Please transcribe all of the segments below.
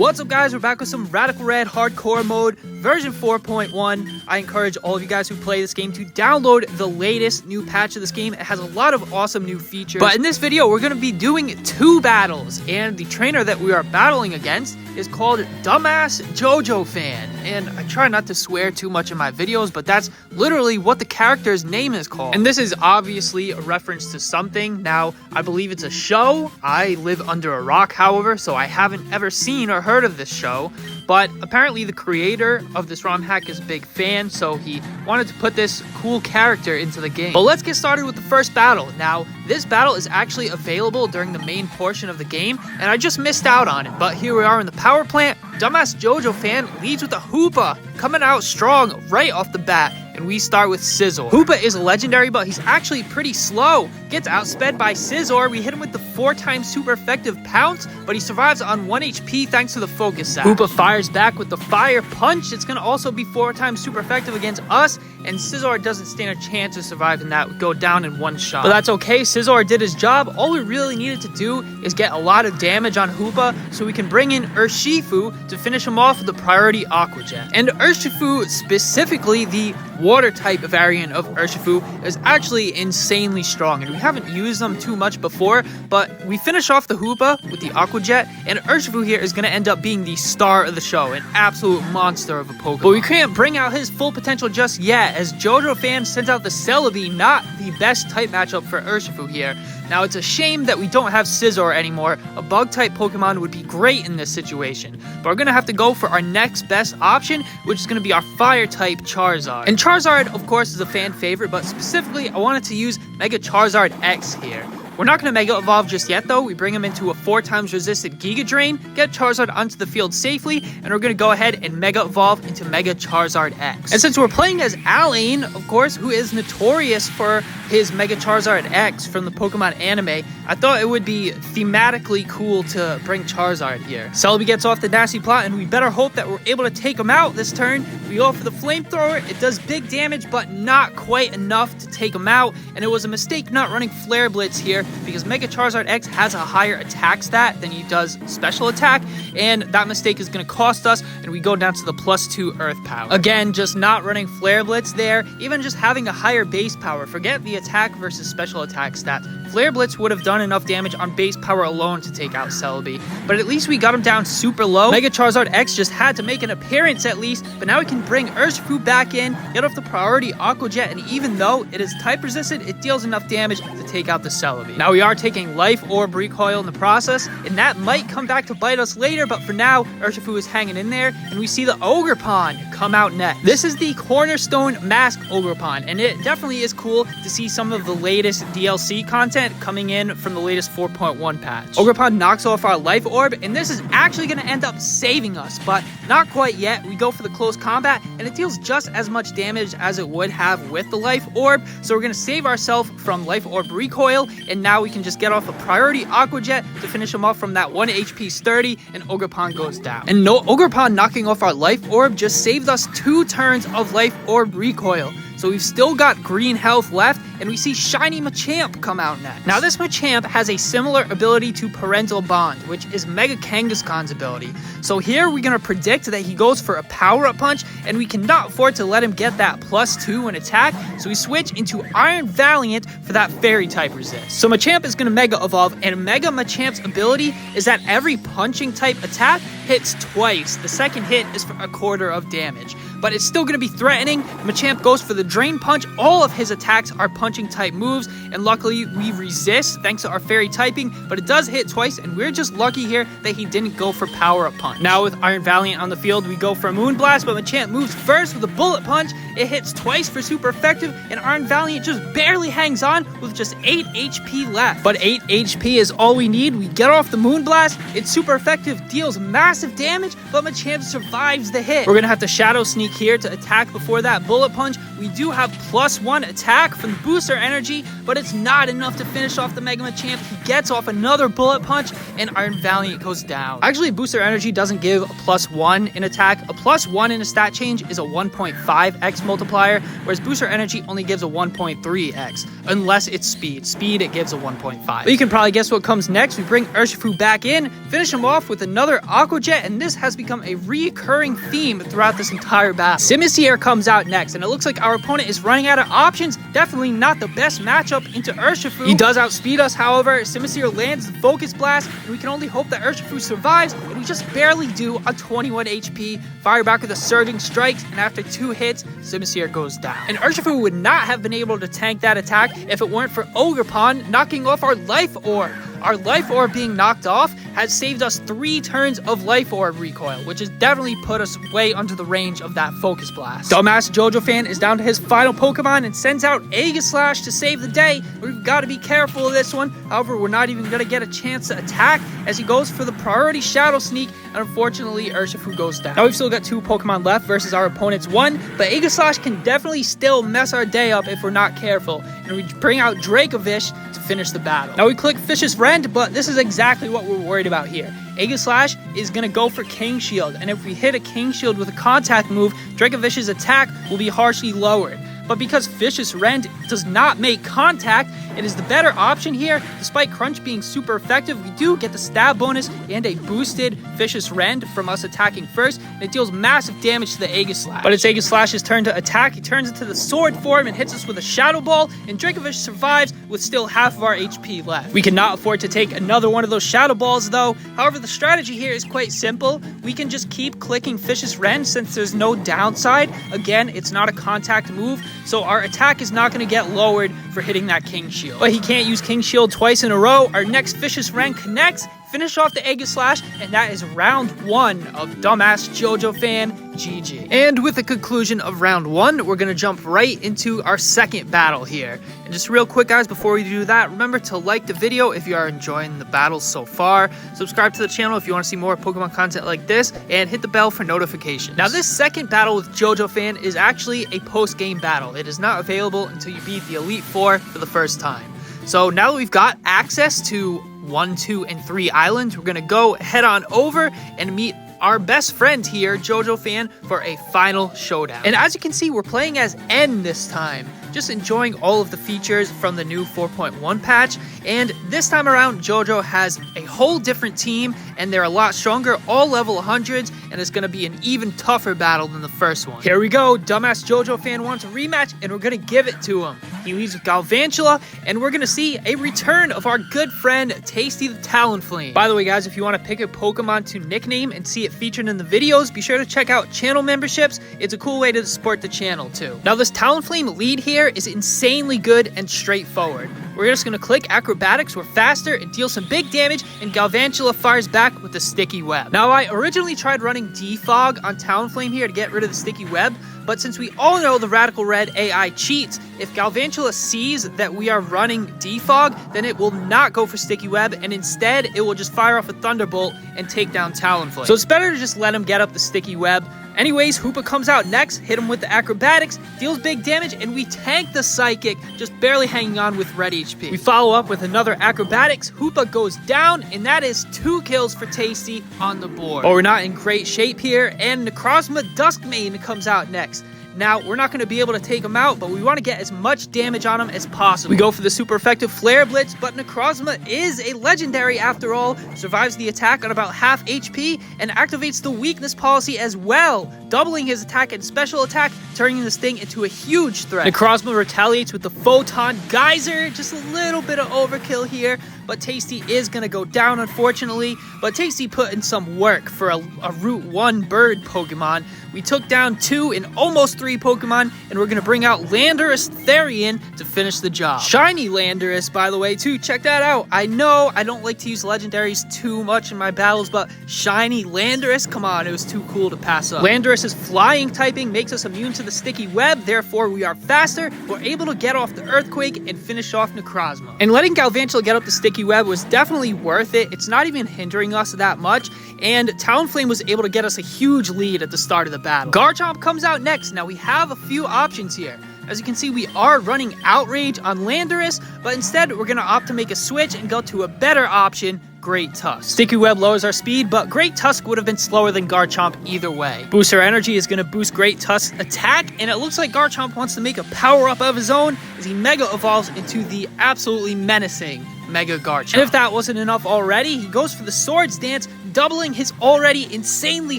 What's up, guys? We're back with some Radical Red Hardcore mode, version 4.1. I encourage all of you guys who play this game to download the latest new patch of this game. It has a lot of awesome new features. But in this video, we're going to be doing 2 battles, and the trainer that we are battling against is called Dumbass Jojo Fan. And I try not to swear too much in my videos, but that's literally what the character's name is called. And this is obviously a reference to something. Now, I believe it's a show. I live under a rock, however, so I haven't ever seen or heard of this show. But apparently the creator of this ROM hack is a big fan, so he wanted to put this cool character into the game. But let's get started with the first battle. Now, this battle is actually available during the main portion of the game, and I just missed out on it. But here we are in the power plant. Dumbass Jojo Fan leads with a Hoopa, coming out strong right off the bat. And we start with Scizor. Hoopa is legendary, but he's actually pretty slow. Gets outsped by Scizor. We hit him with the 4x super effective Pounce, but he survives on 1 HP thanks to the Focus Sash. Hoopa fires back with the Fire Punch. It's going to also be 4x super effective against us, and Scizor doesn't stand a chance of surviving that. We go down in 1 shot. But that's okay. Scizor did his job. All we really needed to do is get a lot of damage on Hoopa so we can bring in Urshifu to finish him off with the priority Aqua Jet. And Urshifu, specifically the water type variant of Urshifu, is actually insanely strong, and we haven't used them too much before, but we finish off the Hoopa with the Aqua Jet, and Urshifu here is going to end up being the star of the show, an absolute monster of a Pokemon. But we can't bring out his full potential just yet, as Jojo Fan sends out the Celebi, not the best type matchup for Urshifu here. Now, it's a shame that we don't have Scizor anymore. A bug-type Pokemon would be great in this situation. But we're going to have to go for our next best option, which is going to be our Fire-type Charizard. And Charizard, of course, is a fan favorite, but specifically, I wanted to use Mega Charizard X here. We're not going to Mega Evolve just yet, though. We bring him into a 4x resistant Giga Drain, get Charizard onto the field safely, and we're going to go ahead and Mega Evolve into Mega Charizard X. And since we're playing as Alain, of course, who is notorious for his Mega Charizard X from the Pokemon anime, I thought it would be thematically cool to bring Charizard here. Celebi gets off the nasty plot, and we better hope that we're able to take him out this turn. We go for the Flamethrower. It does big damage, but not quite enough to take him out, and it was a mistake not running Flare Blitz here, because Mega Charizard X has a higher attack stat than he does special attack, and that mistake is going to cost us, and we go down to the +2 Earth Power. Again, just not running Flare Blitz there, even just having a higher base power. Forget the attack versus special attack stats. Flare Blitz would have done enough damage on base power alone to take out Celebi, but at least we got him down super low. Mega Charizard X just had to make an appearance at least, but now we can bring Urshifu back in, get off the priority Aqua Jet, and even though it is type resistant, it deals enough damage to take out the Celebi. Now we are taking Life Orb Recoil in the process, and that might come back to bite us later, but for now, Urshifu is hanging in there, and we see the Ogerpon come out next. This is the Cornerstone Mask Ogerpon, and it definitely is cool to see some of the latest DLC content coming in from the latest 4.1 patch. Ogerpon knocks off our Life Orb, and this is actually going to end up saving us, but not quite yet. We go for the close combat, and it deals just as much damage as it would have with the Life Orb, so we're going to save ourselves from Life Orb Recoil, and now we can just get off a priority Aqua Jet to finish him off from that 1 HP sturdy, and Ogerpon goes down. And no, Ogerpon knocking off our Life Orb just saved us 2 turns of Life Orb Recoil. So we've still got green health left, and we see Shiny Machamp come out next. Now this Machamp has a similar ability to Parental Bond, which is Mega Kangaskhan's ability. So here we're going to predict that he goes for a Power-Up Punch, and we cannot afford to let him get that +2 in attack, so we switch into Iron Valiant for that Fairy type resist. So Machamp is going to Mega Evolve, and Mega Machamp's ability is that every punching type attack hits twice. The second hit is for 1/4 of damage, but it's still going to be threatening. Machamp goes for the Drain Punch. All of his attacks are punching type moves, and luckily we resist thanks to our Fairy typing, but it does hit twice, and we're just lucky here that he didn't go for Power-Up Punch. Now with Iron Valiant on the field, we go for Moonblast, but Machamp moves first with a Bullet Punch. It hits twice for super effective, and Iron Valiant just barely hangs on with just 8 HP left. But 8 HP is all we need. We get off the Moonblast. It's super effective, deals massive damage, but Machamp survives the hit. We're going to have to Shadow Sneak here to attack before that Bullet Punch. We do have +1 attack from the Booster Energy, but it's not enough to finish off the Mega Machamp. He gets off another Bullet Punch, and Iron Valiant goes down. Actually, Booster Energy doesn't give a +1 in attack. A +1 in a stat change is a 1.5x multiplier, whereas Booster Energy only gives a 1.3x, unless it's Speed. Speed, it gives a 1.5. But you can probably guess what comes next. We bring Urshifu back in, finish him off with another Aqua Jet, yet, and this has become a recurring theme throughout this entire battle. Simisear comes out next, and it looks like our opponent is running out of options. Definitely not the best matchup into Urshifu. He does outspeed us, however. Simisear lands the Focus Blast, and we can only hope that Urshifu survives, and we just barely do on 21 HP. Fire back with a Surging Strikes, and after 2 hits, Simisear goes down. And Urshifu would not have been able to tank that attack if it weren't for Ogerpon knocking off our Life Orb. Our Life Orb being knocked off has saved us 3 turns of Life Orb recoil, which has definitely put us way under the range of that Focus Blast. Dumbass Jojo fan is down to his final Pokemon and sends out Aegislash to save the day. We've got to be careful of this one. However, we're not even going to get a chance to attack as he goes for the priority Shadow Sneak, and unfortunately, Urshifu goes down. Now we've still got 2 Pokemon left versus our opponent's 1, but Aegislash can definitely still mess our day up if we're not careful, and we bring out Dracovish to finish the battle. Now we click Vicious Rend, but this is exactly what we're worried about here. Aegislash is going to go for King Shield, and if we hit a King Shield with a contact move, Dracovish's attack will be harshly lowered. But because Vicious Rend does not make contact, it is the better option here. Despite Crunch being super effective, we do get the stab bonus and a boosted Vicious Rend from us attacking first, and it deals massive damage to the Aegislash. But it's Aegislash's turn to attack. He turns into the sword form and hits us with a Shadow Ball, and Dracovish survives with still half of our HP left. We cannot afford to take another one of those Shadow Balls though. However, the strategy here is quite simple. We can just keep clicking Vicious Rend since there's no downside. Again, it's not a contact move, so our attack is not going to get lowered for hitting that King Shield. But he can't use King Shield twice in a row. Our next Vicious Rend connects, finish off the Aegislash, and that is round 1 of Dumbass Jojo fan GG. And with the conclusion of round 1, we're going to jump right into our second battle here. And just real quick, guys, before we do that, remember to like the video if you are enjoying the battles so far. Subscribe to the channel if you want to see more Pokemon content like this, and hit the bell for notifications. Now, this second battle with Jojo fan is actually a post-game battle. It is not available until you beat the Elite Four for the first time. So now that we've got access to 1, 2, and 3 islands, we're gonna go head on over and meet our best friend here, Jojo fan, for a final showdown. And as you can see, we're playing as N this time, just enjoying all of the features from the new 4.1 patch. And this time around, Jojo has a whole different team, and they're a lot stronger, all level 100s, and it's going to be an even tougher battle than the first one. Here we go. Dumbass Jojo fan wants a rematch, and we're going to give it to him. He leads with Galvantula, and we're going to see a return of our good friend, Tasty the Talonflame. By the way, guys, if you want to pick a Pokemon to nickname and see it featured in the videos, be sure to check out channel memberships. It's a cool way to support the channel, too. Now, this Talonflame lead here is insanely good and straightforward. We're just going to click Acrobatics, we're faster, and deal some big damage, and Galvantula fires back with the Sticky Web. Now, I originally tried running Defog on Talonflame here to get rid of the Sticky Web, but since we all know the Radical Red AI cheats, if Galvantula sees that we are running Defog, then it will not go for Sticky Web, and instead, it will just fire off a Thunderbolt and take down Talonflame. So it's better to just let him get up the Sticky Web. Anyways, Hoopa comes out next, hit him with the Acrobatics, deals big damage, and we tank the Psychic, just barely hanging on with red HP. We follow up with another Acrobatics, Hoopa goes down, and that is 2 kills for Tasty on the board. But we're not in great shape here, and Necrozma Duskmane comes out next. Now, we're not going to be able to take him out, but we want to get as much damage on him as possible. We go for the super effective Flare Blitz, but Necrozma is a legendary after all, survives the attack on about half HP, and activates the weakness policy as well, doubling his attack and special attack, turning this thing into a huge threat. Necrozma retaliates with the Photon Geyser, just a little bit of overkill here, but Tasty is going to go down, unfortunately. But Tasty put in some work for a Route 1 bird Pokemon. We took down 2 and almost 3 Pokemon, and we're going to bring out Landorus Therian to finish the job. Shiny Landorus, by the way, too. Check that out. I know I don't like to use legendaries too much in my battles, but Shiny Landorus, come on, it was too cool to pass up. Landorus's flying typing makes us immune to the Sticky Web, therefore we are faster. We're able to get off the Earthquake and finish off Necrozma. And letting Galvantula get up the Sticky Web was definitely worth it. It's not even hindering us that much, and Talonflame was able to get us a huge lead at the start of the battle. Garchomp comes out next. Now we have a few options here. As you can see, we are running Outrage on Landorus, but instead we're going to opt to make a switch and go to a better option, Great Tusk. Sticky Web lowers our speed, but Great Tusk would have been slower than Garchomp either way. Booster Energy is going to boost Great Tusk's attack, and it looks like Garchomp wants to make a power-up of his own as he Mega Evolves into the absolutely menacing Mega Garchomp. And if that wasn't enough already, he goes for the Swords Dance, doubling his already insanely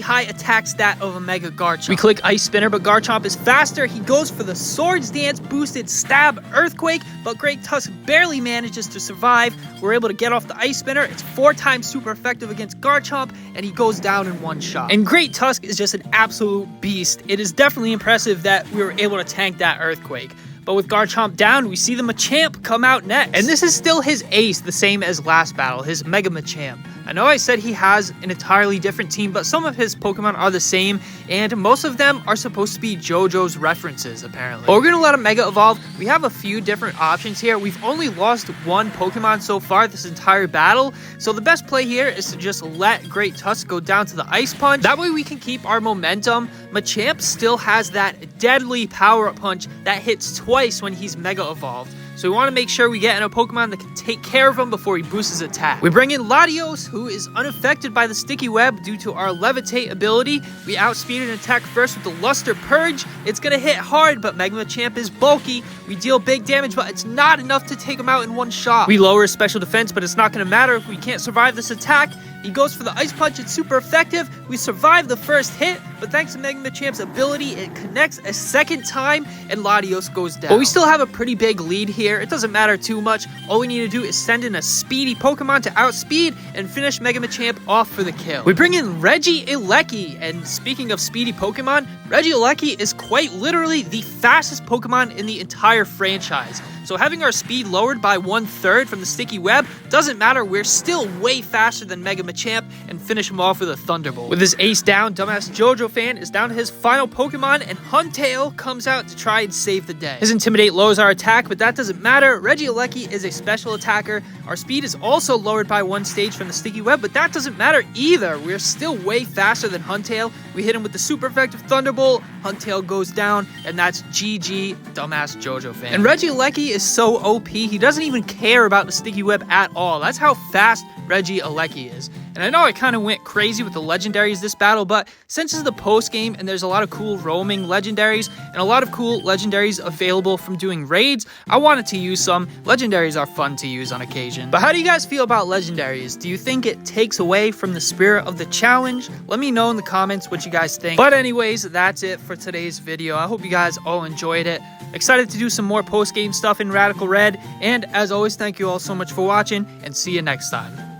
high attack stat of a Mega Garchomp. We click Ice Spinner, but Garchomp is faster. He goes for the Swords Dance boosted Stab Earthquake, but Great Tusk barely manages to survive. We're able to get off the Ice Spinner. It's 4 times super effective against Garchomp, and he goes down in one shot. And Great Tusk is just an absolute beast. It is definitely impressive that we were able to tank that Earthquake. But with Garchomp down, we see the Machamp come out next. And this is still his ace, the same as last battle, his Mega Machamp. I know I said he has an entirely different team, but some of his Pokemon are the same, and most of them are supposed to be Jojo's references, apparently. But we're going to let him Mega Evolve. We have a few different options here. We've only lost one Pokemon so far this entire battle, so the best play here is to just let Great Tusk go down to the Ice Punch. That way we can keep our momentum. Machamp still has that deadly Power Punch that hits twice when he's Mega Evolved. So we want to make sure we get in a Pokemon that can take care of him before he boosts his attack. We bring in Latios, who is unaffected by the Sticky Web due to our Levitate ability. We outspeed an attack first with the Luster Purge. It's going to hit hard, but Mega Machamp is bulky. We deal big damage, but it's not enough to take him out in one shot. We lower his special defense, but it's not going to matter if we can't survive this attack. He goes for the Ice Punch. It's super effective. We survive the first hit, but thanks to Mega Machamp's ability, it connects a second time, and Latios goes down. But we still have a pretty big lead here. It doesn't matter too much. All we need to do is send in a speedy Pokemon to outspeed and finish Mega Machamp off for the kill. We bring in Regieleki, and speaking of speedy Pokemon, Regieleki is quite literally the fastest Pokemon in the entire franchise. So having our speed lowered by 1/3 from the Sticky Web doesn't matter. We're still way faster than Mega Machamp and finish him off with a Thunderbolt. With his ace down, dumbass Jojo fan is down to his final Pokemon, and Huntail comes out to try and save the day. His Intimidate lowers our attack, but that doesn't matter. Regieleki is a special attacker. Our speed is also lowered by 1 stage from the Sticky Web, but that doesn't matter either. We're still way faster than Huntail. We hit him with the super effective Thunderbolt. Huntail goes down, and that's GG, dumbass Jojo fan. And Regieleki is so OP, he doesn't even care about the Sticky Web at all. That's how fast Regieleki is. And I know I kind of went crazy with the legendaries this battle, but since it's the post game and there's a lot of cool roaming legendaries and a lot of cool legendaries available from doing raids, I wanted to use some. Legendaries are fun to use on occasion. But how do you guys feel about legendaries? Do you think it takes away from the spirit of the challenge? Let me know in the comments what you guys think. But anyways, that's it for today's video. I hope you guys all enjoyed it. Excited to do some more post game stuff in Radical Red. And as always, thank you all so much for watching, and see you next time.